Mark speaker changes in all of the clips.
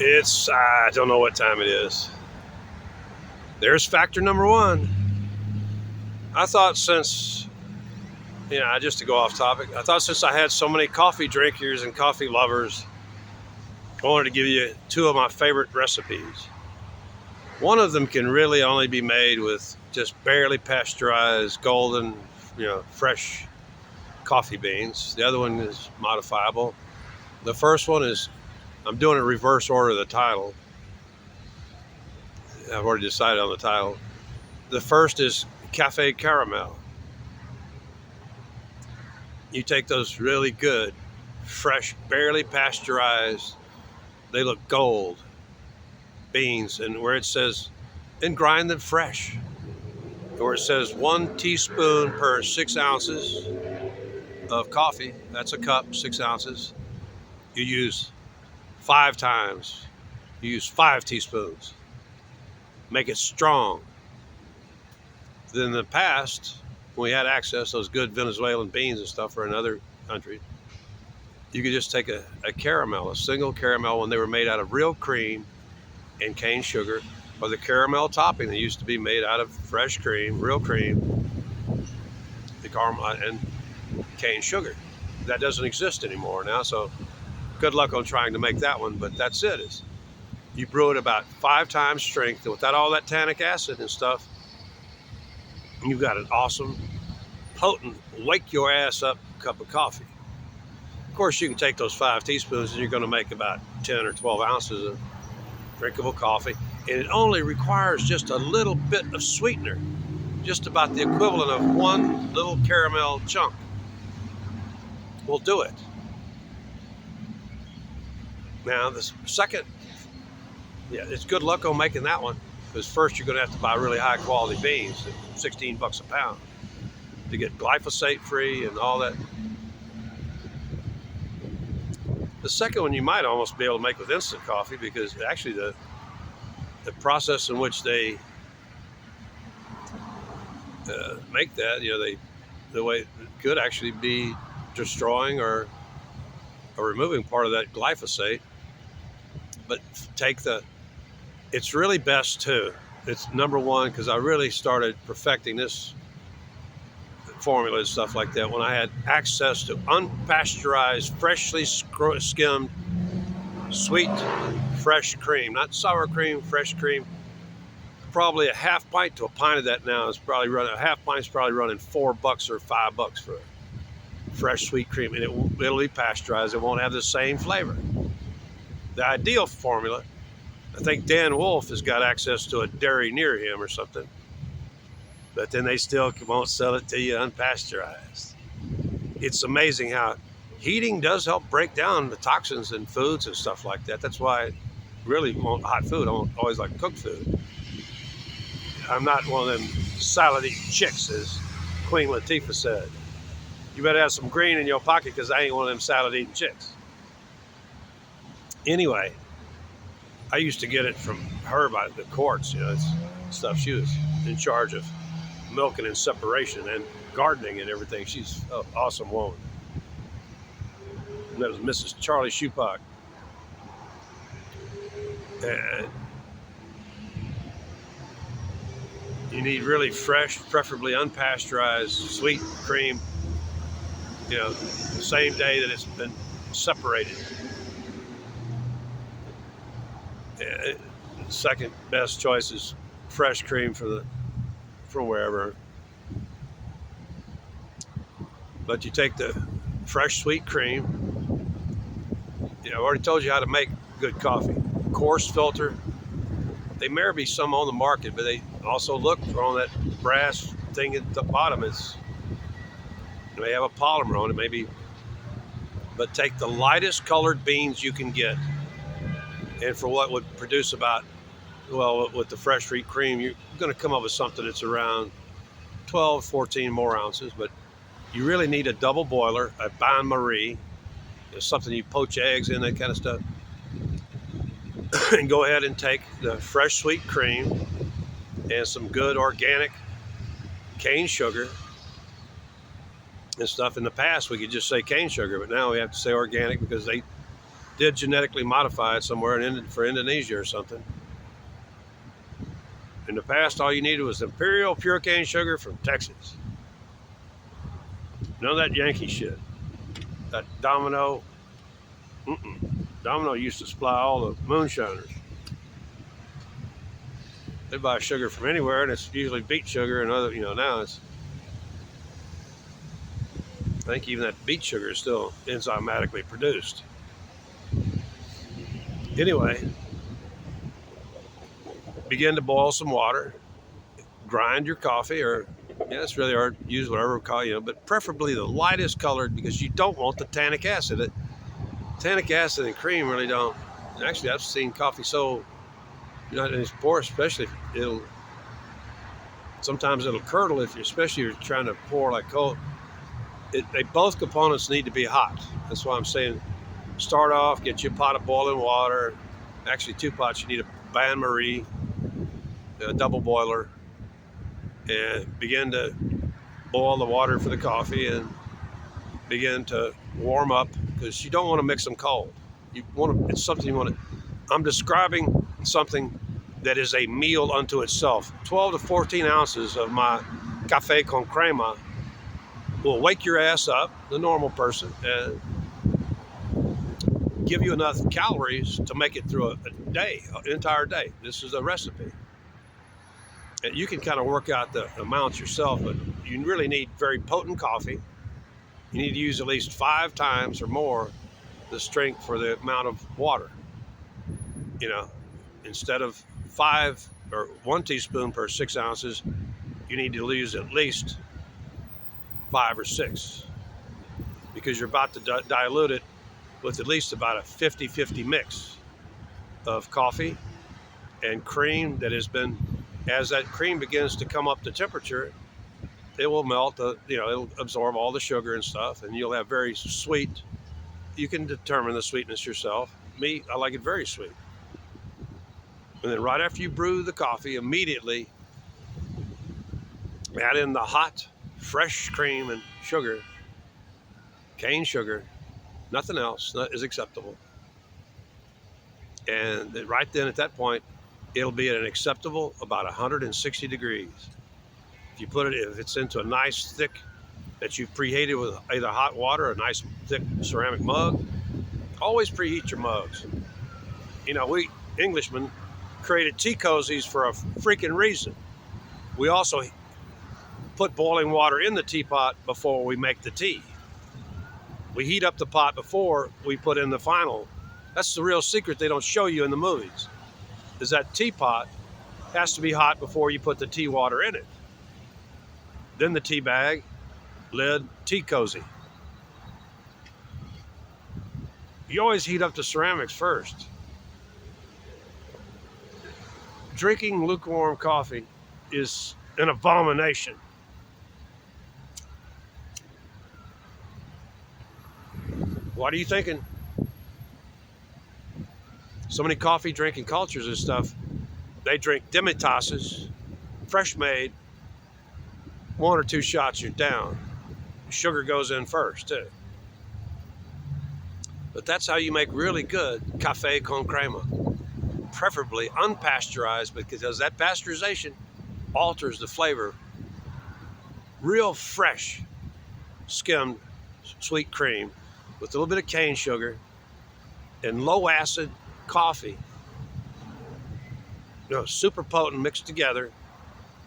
Speaker 1: I don't know what time it is. There's factor number one. I thought since, just to go off topic, I thought since I had so many coffee drinkers and coffee lovers, I wanted to give you two of my favorite recipes. One of them can really only be made with just barely pasteurized, golden, fresh coffee beans. The other one is modifiable. The first one is, I'm doing a reverse order of the title. I've already decided on the title. The first is Cafe Caramel. You take those really good, fresh, barely pasteurized, they look gold, beans, and where it says, and grind them fresh. Where it says 1 teaspoon per 6 ounces of coffee, that's a cup, 6 ounces. You use 5 times. You use 5 teaspoons. Make it strong. Then in the past, when we had access to those good Venezuelan beans and stuff for another country, you could just take a caramel, a single caramel, when they were made out of real cream and cane sugar, or the caramel topping that used to be made out of fresh cream, real cream, the caramel, and cane sugar. That doesn't exist anymore now, so good luck on trying to make that one, but that's it. Is you brew it about 5 times strength, and without all that tannic acid and stuff, you've got an awesome, potent, wake your ass up cup of coffee. Of course, you can take those 5 teaspoons and you're going to make about 10 or 12 ounces of drinkable coffee, and it only requires just a little bit of sweetener, just about the equivalent of one little caramel chunk will do it. Now, the second, it's good luck on making that one, because first you're going to have to buy really high quality beans, $16 a pound, to get glyphosate free and all that. The second one you might almost be able to make with instant coffee, because actually the process in which they make that, the way it could actually be destroying or removing part of that glyphosate. But it's really best too. It's number one, because I really started perfecting this formula and stuff like that when I had access to unpasteurized, freshly skimmed, sweet, fresh cream. Not sour cream, fresh cream. Probably a half pint to a pint of that now is probably running, a half pint's probably running $4 or $5 for fresh sweet cream, and it'll be pasteurized. It won't have the same flavor. The ideal formula, I think Dan Wolf has got access to a dairy near him or something, but then they still won't sell it to you unpasteurized. It's amazing how heating does help break down the toxins in foods and stuff like that. That's why I really want hot food. I don't always like cooked food. I'm not one of them salad-eating chicks, as Queen Latifah said. You better have some green in your pocket, because I ain't one of them salad-eating chicks. Anyway, I used to get it from her by the quarts, it's stuff. She was in charge of milking and separation and gardening and everything. She's an awesome woman. And that was Mrs. Charlie Shupak. And you need really fresh, preferably unpasteurized, sweet cream, the same day that it's been separated. The second best choice is fresh cream from wherever. But you take the fresh sweet cream. I've already told you how to make good coffee. Coarse filter. There may be some on the market, but they also look on that brass thing at the bottom. They have a polymer on it, maybe. But take the lightest colored beans you can get, and for what would produce about, with the fresh sweet cream, you're going to come up with something that's around 12, 14 more ounces. But you really need a double boiler, a bain-marie, something you poach eggs in, that kind of stuff. And go ahead and take the fresh sweet cream and some good organic cane sugar and stuff. In the past, we could just say cane sugar, but now we have to say organic, because they did genetically modify it somewhere for Indonesia or something. In the past, all you needed was imperial pure cane sugar from Texas. None of that Yankee shit. That Domino. Domino used to supply all the moonshiners. They buy sugar from anywhere, and it's usually beet sugar and other, now it's, I think even that beet sugar is still enzymatically produced. Anyway, begin to boil some water, grind your coffee, or it's really hard, use whatever coffee, but preferably the lightest colored, because you don't want the tannic acid. Tannic acid and cream really don't. Actually, I've seen coffee so not in its pour, especially sometimes it'll curdle especially if you're trying to pour like cold. Both components need to be hot. That's why I'm saying start off, get you a pot of boiling water. Actually, 2 pots. You need a bain-marie, a double boiler, and begin to boil the water for the coffee and begin to warm up, because you don't want to mix them cold. It's something you want to. I'm describing something that is a meal unto itself. 12 to 14 ounces of my cafe con crema will wake your ass up, the normal person, and give you enough calories to make it through a day, an entire day. This is a recipe. And you can kind of work out the amounts yourself, but you really need very potent coffee. You need to use at least 5 times or more the strength for the amount of water. Instead of 5 or 1 teaspoon per 6 ounces, you need to use at least 5 or 6, because you're about to dilute it with at least about a 50-50 mix of coffee and cream that has been, as that cream begins to come up to temperature, it will melt, it'll absorb all the sugar and stuff, and you'll have very sweet. You can determine the sweetness yourself. Me, I like it very sweet. And then right after you brew the coffee, immediately add in the hot, fresh cream and sugar, cane sugar. Nothing else is acceptable. And right then at that point, it'll be at an acceptable about 160 degrees. If it's into a nice thick, that you've preheated with either hot water or a nice thick ceramic mug, always preheat your mugs. We Englishmen created tea cozies for a freaking reason. We also put boiling water in the teapot before we make the tea. We heat up the pot before we put in the final. That's the real secret they don't show you in the movies, is that teapot has to be hot before you put the tea water in it. Then the tea bag, lid, tea cozy. You always heat up the ceramics first. Drinking lukewarm coffee is an abomination. What are you thinking? So many coffee drinking cultures and stuff, they drink demitasses, fresh made, 1 or 2 shots, you're down. Sugar goes in first, too. But that's how you make really good cafe con crema. Preferably unpasteurized, because that pasteurization alters the flavor. Real fresh, skimmed sweet cream with a little bit of cane sugar and low acid coffee. Super potent mixed together.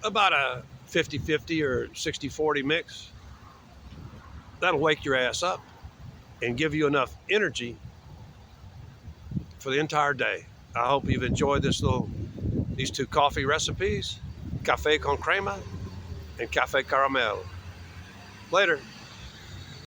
Speaker 1: About a 50-50 or 60-40 mix. That'll wake your ass up and give you enough energy for the entire day. I hope you've enjoyed these 2 coffee recipes, cafe con crema and cafe caramel. Later.